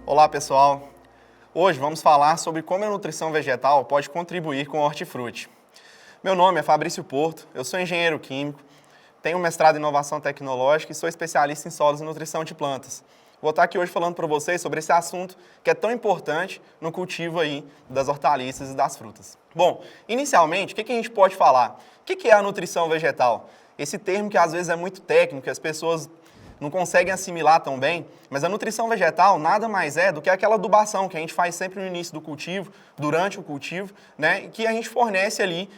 Olá, pessoal! Hoje vamos falar sobre como a nutrição vegetal pode contribuir com o hortifruti. Meu nome é Fabrício Porto, eu sou engenheiro químico, tenho mestrado em inovação tecnológica e sou especialista em solos e nutrição de plantas. Vou estar aqui hoje falando para vocês sobre esse assunto que é tão importante no cultivo aí das hortaliças e das frutas. Bom, inicialmente, o que a gente pode falar? O que é a nutrição vegetal? Esse termo que às vezes é muito técnico, as pessoas não conseguem assimilar tão bem, mas a nutrição vegetal nada mais é do que aquela adubação que a gente faz sempre no início do cultivo, durante o cultivo, né, e que a gente fornece ali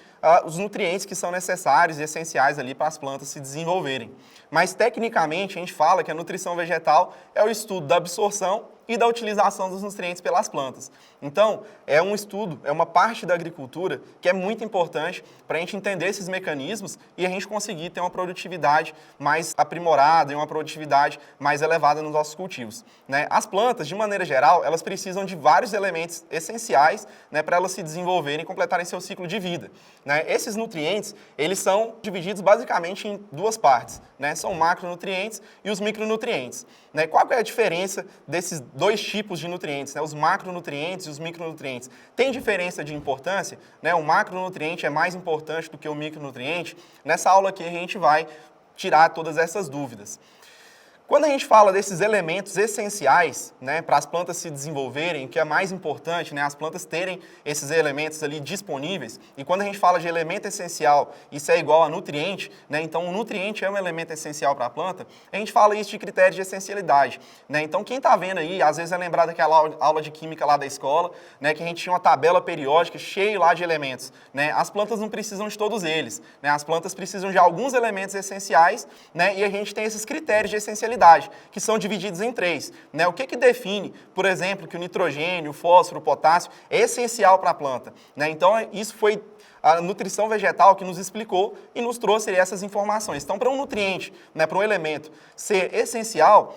os nutrientes que são necessários e essenciais ali para as plantas se desenvolverem. Mas tecnicamente a gente fala que a nutrição vegetal é o estudo da absorção e da utilização dos nutrientes pelas plantas. Então, é um estudo, é uma parte da agricultura que é muito importante para a gente entender esses mecanismos e a gente conseguir ter uma produtividade mais aprimorada e uma produtividade mais elevada nos nossos cultivos, né? As plantas, de maneira geral, elas precisam de vários elementos essenciais, né, para elas se desenvolverem e completarem seu ciclo de vida, né? Esses nutrientes, eles são divididos basicamente em duas partes, né? São macronutrientes e os micronutrientes, né? Qual é a diferença desses dois tipos de nutrientes, né? Os macronutrientes e os micronutrientes? Tem diferença de importância, né? O macronutriente é mais importante do que o micronutriente? Nessa aula aqui a gente vai tirar todas essas dúvidas. Quando a gente fala desses elementos essenciais, né, para as plantas se desenvolverem, o que é mais importante, né, as plantas terem esses elementos ali disponíveis, e quando a gente fala de elemento essencial, isso é igual a nutriente, né, então o nutriente é um elemento essencial para a planta, a gente fala isso de critério de essencialidade, né, então quem está vendo aí, às vezes é lembrar daquela aula de química lá da escola, né, que a gente tinha uma tabela periódica cheia lá de elementos, né, as plantas não precisam de todos eles, né, as plantas precisam de alguns elementos essenciais, né, e a gente tem esses critérios de essencialidade, que são divididos em três, né? O que define, por exemplo, que o nitrogênio, o fósforo, o potássio é essencial para a planta, né? Então, isso foi a nutrição vegetal que nos explicou e nos trouxe essas informações. Então, para um nutriente, né, para um elemento ser essencial,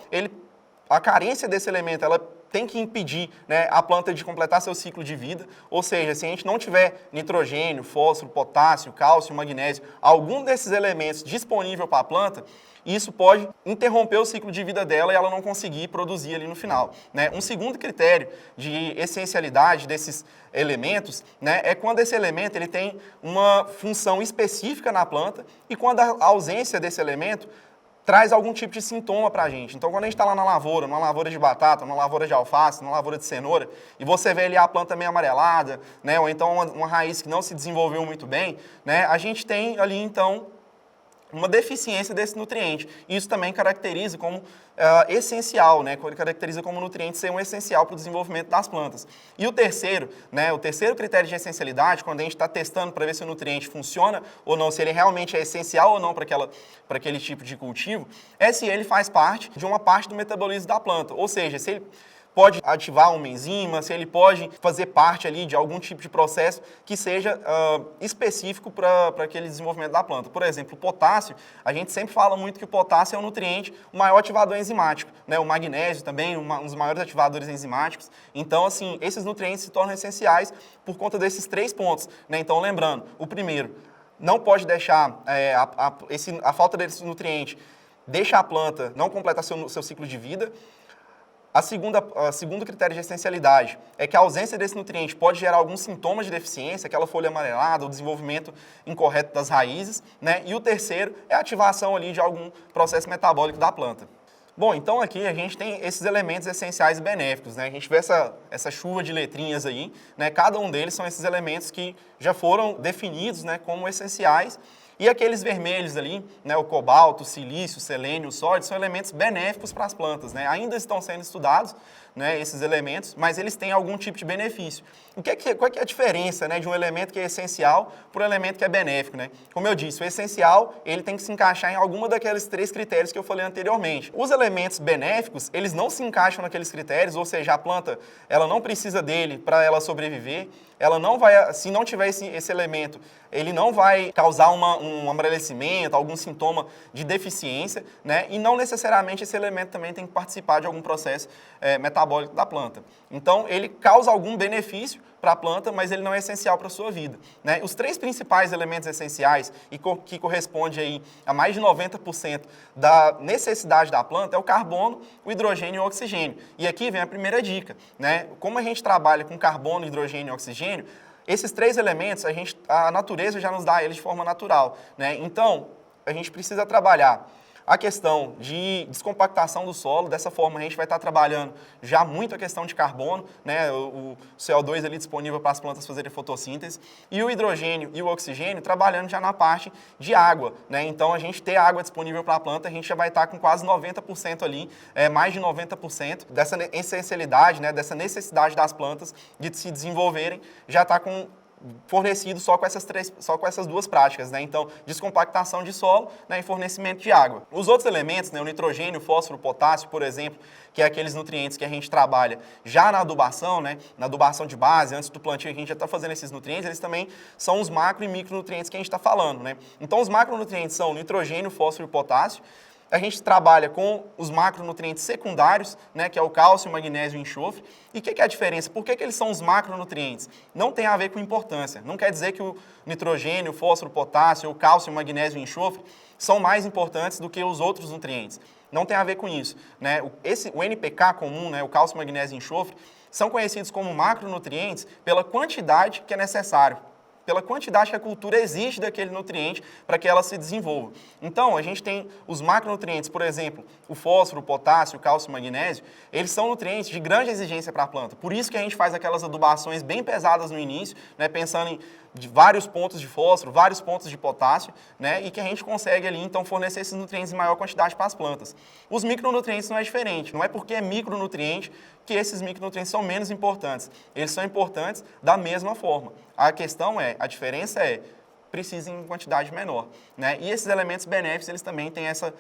a carência desse elemento, ela tem que impedir, né, a planta de completar seu ciclo de vida, ou seja, se a gente não tiver nitrogênio, fósforo, potássio, cálcio, magnésio, algum desses elementos disponível para a planta, isso pode interromper o ciclo de vida dela e ela não conseguir produzir ali no final, né? Um segundo critério de essencialidade desses elementos, né, é quando esse elemento ele tem uma função específica na planta e quando a ausência desse elemento traz algum tipo de sintoma para a gente. Então, quando a gente está lá na lavoura, numa lavoura de batata, numa lavoura de alface, numa lavoura de cenoura, e você vê ali a planta meio amarelada, né, ou então uma raiz que não se desenvolveu muito bem, né, a gente tem ali, então, uma deficiência desse nutriente. Isso também caracteriza como essencial, né? Caracteriza como nutriente ser um essencial para o desenvolvimento das plantas. E o terceiro, né? O terceiro critério de essencialidade, quando a gente está testando para ver se o nutriente funciona ou não, se ele realmente é essencial ou não para aquele tipo de cultivo, é se ele faz parte de uma parte do metabolismo da planta. Ou seja, se ele pode ativar uma enzima, se ele pode fazer parte ali de algum tipo de processo que seja específico para aquele desenvolvimento da planta. Por exemplo, o potássio, a gente sempre fala muito que o potássio é um nutriente, o maior ativador enzimático, né? O magnésio também, um dos maiores ativadores enzimáticos. Então, assim, esses nutrientes se tornam essenciais por conta desses três pontos, né? Então, lembrando, o primeiro, não pode deixar a falta desse nutriente deixa a planta não completar seu ciclo de vida. Segundo critério de essencialidade é que a ausência desse nutriente pode gerar alguns sintomas de deficiência, aquela folha amarelada, o desenvolvimento incorreto das raízes, né? E o terceiro é a ativação ali de algum processo metabólico da planta. Bom, então aqui a gente tem esses elementos essenciais e benéficos, né? A gente vê essa chuva de letrinhas aí, né? Cada um deles são esses elementos que já foram definidos, né, como essenciais. E aqueles vermelhos ali, né, o cobalto, o silício, o selênio, o sódio, são elementos benéficos para as plantas, né? Ainda estão sendo estudados, né, esses elementos, mas eles têm algum tipo de benefício. Qual é a diferença, né, de um elemento que é essencial para um elemento que é benéfico, né? Como eu disse, o essencial ele tem que se encaixar em alguma daqueles três critérios que eu falei anteriormente. Os elementos benéficos, eles não se encaixam naqueles critérios, ou seja, a planta ela não precisa dele para ela sobreviver. Ela não vai, se não tiver esse elemento, ele não vai causar um amarelecimento, algum sintoma de deficiência, né? E não necessariamente esse elemento também tem que participar de algum processo metabólico metabólica da planta. Então, ele causa algum benefício para a planta, mas ele não é essencial para a sua vida, né? Os três principais elementos essenciais e que corresponde aí a mais de 90% da necessidade da planta é o carbono, o hidrogênio e o oxigênio. E aqui vem a primeira dica, né? Como a gente trabalha com carbono, hidrogênio e oxigênio, esses três elementos a natureza já nos dá eles de forma natural, né? Então, a gente precisa trabalhar a questão de descompactação do solo. Dessa forma, a gente vai estar trabalhando já muito a questão de carbono, né, o CO2 ali disponível para as plantas fazerem fotossíntese, e o hidrogênio e o oxigênio trabalhando já na parte de água, né? Então, a gente ter água disponível para a planta, a gente já vai estar com quase 90% ali, mais de 90% dessa essencialidade, né, dessa necessidade das plantas de se desenvolverem, já está fornecido só com essas duas práticas, né? Então, descompactação de solo, né, e fornecimento de água. Os outros elementos, né, o nitrogênio, o fósforo, o potássio, por exemplo, que é aqueles nutrientes que a gente trabalha já na adubação, né, na adubação de base, antes do plantio, a gente já está fazendo esses nutrientes, eles também são os macro e micronutrientes que a gente está falando, né? Então, os macronutrientes são o nitrogênio, o fósforo e o potássio. A gente trabalha com os macronutrientes secundários, né, que é o cálcio, o magnésio e o enxofre. E o que é a diferença? Por que eles são os macronutrientes? Não tem a ver com importância. Não quer dizer que o nitrogênio, o fósforo, o potássio, o cálcio, o magnésio e o enxofre são mais importantes do que os outros nutrientes. Não tem a ver com isso, né? O NPK comum, né, o cálcio, magnésio e enxofre, são conhecidos como macronutrientes pela quantidade que é necessário, pela quantidade que a cultura exige daquele nutriente para que ela se desenvolva. Então, a gente tem os macronutrientes, por exemplo, o fósforo, o potássio, o cálcio e o magnésio, eles são nutrientes de grande exigência para a planta. Por isso que a gente faz aquelas adubações bem pesadas no início, né, pensando em vários pontos de fósforo, vários pontos de potássio, né, e que a gente consegue ali, então, fornecer esses nutrientes em maior quantidade para as plantas. Os micronutrientes não é diferente, não é porque é micronutriente que esses micronutrientes são menos importantes. Eles são importantes da mesma forma. A diferença é, precisa em quantidade menor, né? E esses elementos benéficos, eles também têm essa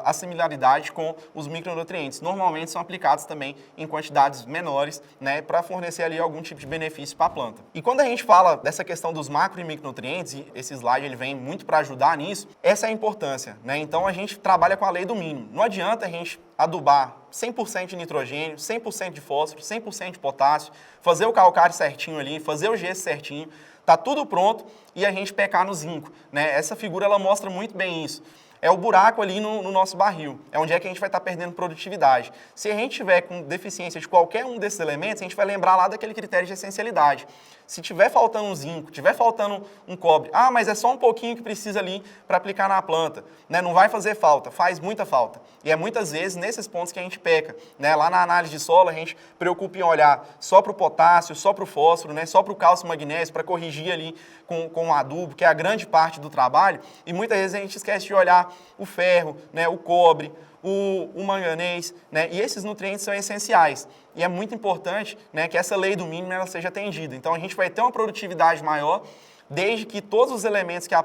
assimilaridade com os micronutrientes. Normalmente são aplicados também em quantidades menores, né, para fornecer ali algum tipo de benefício para a planta. E quando a gente fala dessa questão dos macro e micronutrientes, e esse slide ele vem muito para ajudar nisso, essa é a importância, né? Então a gente trabalha com a lei do mínimo. Não adianta a gente adubar 100% de nitrogênio, 100% de fósforo, 100% de potássio, fazer o calcário certinho ali, fazer o gesso certinho, tá tudo pronto e a gente pecar no zinco, né? Essa figura ela mostra muito bem isso. É o buraco ali no nosso barril, é onde é que a gente vai estar perdendo produtividade. Se a gente tiver com deficiência de qualquer um desses elementos, a gente vai lembrar lá daquele critério de essencialidade. Se tiver faltando um zinco, tiver faltando um cobre, mas é só um pouquinho que precisa ali para aplicar na planta, né? Não vai fazer falta, faz muita falta. E é muitas vezes nesses pontos que a gente peca, né? Lá na análise de solo, a gente preocupa em olhar só para o potássio, só para o fósforo, né? Só para o cálcio e magnésio, para corrigir ali com o adubo, que é a grande parte do trabalho, e muitas vezes a gente esquece de olhar o ferro, né? O cobre, o manganês, né? E esses nutrientes são essenciais. E é muito importante, né, que essa lei do mínimo ela seja atendida. Então, a gente vai ter uma produtividade maior desde que todos os elementos que a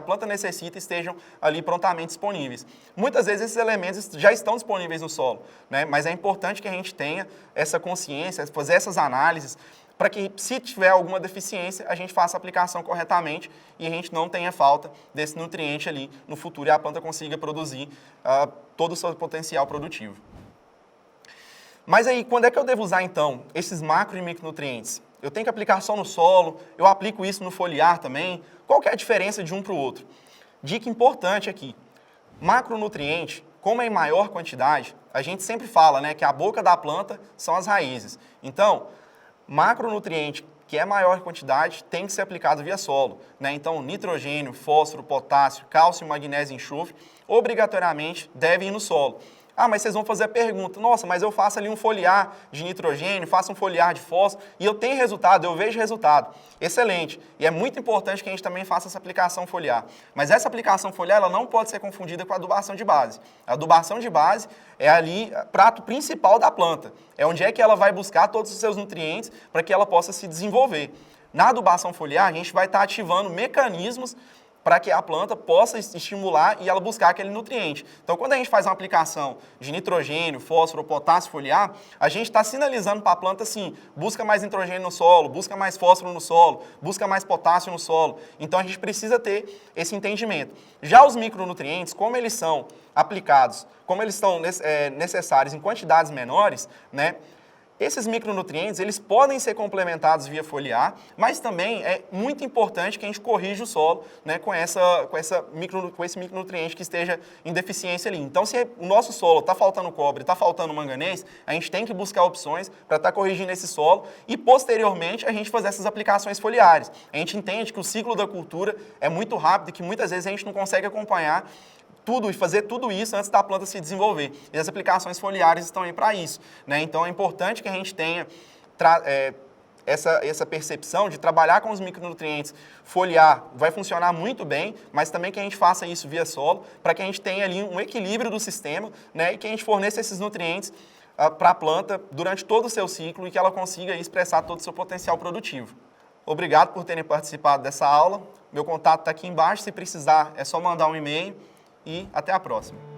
planta necessita estejam ali prontamente disponíveis. Muitas vezes esses elementos já estão disponíveis no solo, né? Mas é importante que a gente tenha essa consciência, fazer essas análises, para que, se tiver alguma deficiência, a gente faça a aplicação corretamente e a gente não tenha falta desse nutriente ali no futuro e a planta consiga produzir todo o seu potencial produtivo. Mas aí, quando é que eu devo usar, então, esses macro e micronutrientes? Eu tenho que aplicar só no solo, eu aplico isso no foliar também. Qual que é a diferença de um para o outro? Dica importante aqui. Macronutriente, como é em maior quantidade, a gente sempre fala, né, que a boca da planta são as raízes. Então, macronutriente que é maior quantidade tem que ser aplicado via solo, né? Então, nitrogênio, fósforo, potássio, cálcio, magnésio e enxofre, obrigatoriamente devem ir no solo. Mas vocês vão fazer a pergunta, nossa, mas eu faço ali um foliar de nitrogênio, faço um foliar de fósforo e eu tenho resultado, eu vejo resultado. Excelente. E é muito importante que a gente também faça essa aplicação foliar. Mas essa aplicação foliar ela não pode ser confundida com a adubação de base. A adubação de base é ali o prato principal da planta. É onde é que ela vai buscar todos os seus nutrientes para que ela possa se desenvolver. Na adubação foliar, a gente vai estar ativando mecanismos para que a planta possa estimular e ela buscar aquele nutriente. Então, quando a gente faz uma aplicação de nitrogênio, fósforo, potássio foliar, a gente está sinalizando para a planta assim, busca mais nitrogênio no solo, busca mais fósforo no solo, busca mais potássio no solo. Então, a gente precisa ter esse entendimento. Já os micronutrientes, como eles são aplicados, como eles estão necessários em quantidades menores, né? Esses micronutrientes, eles podem ser complementados via foliar, mas também é muito importante que a gente corrija o solo, né, com esse micronutriente que esteja em deficiência ali. Então, se o nosso solo está faltando cobre, está faltando manganês, a gente tem que buscar opções para estar corrigindo esse solo e, posteriormente, a gente fazer essas aplicações foliares. A gente entende que o ciclo da cultura é muito rápido e que muitas vezes a gente não consegue acompanhar tudo e fazer tudo isso antes da planta se desenvolver. E as aplicações foliares estão aí para isso, né? Então é importante que a gente tenha essa percepção de trabalhar com os micronutrientes. Foliar vai funcionar muito bem, mas também que a gente faça isso via solo, para que a gente tenha ali um equilíbrio do sistema, né? E que a gente forneça esses nutrientes para a planta durante todo o seu ciclo e que ela consiga expressar todo o seu potencial produtivo. Obrigado por terem participado dessa aula. Meu contato está aqui embaixo, se precisar é só mandar um e-mail. E até a próxima.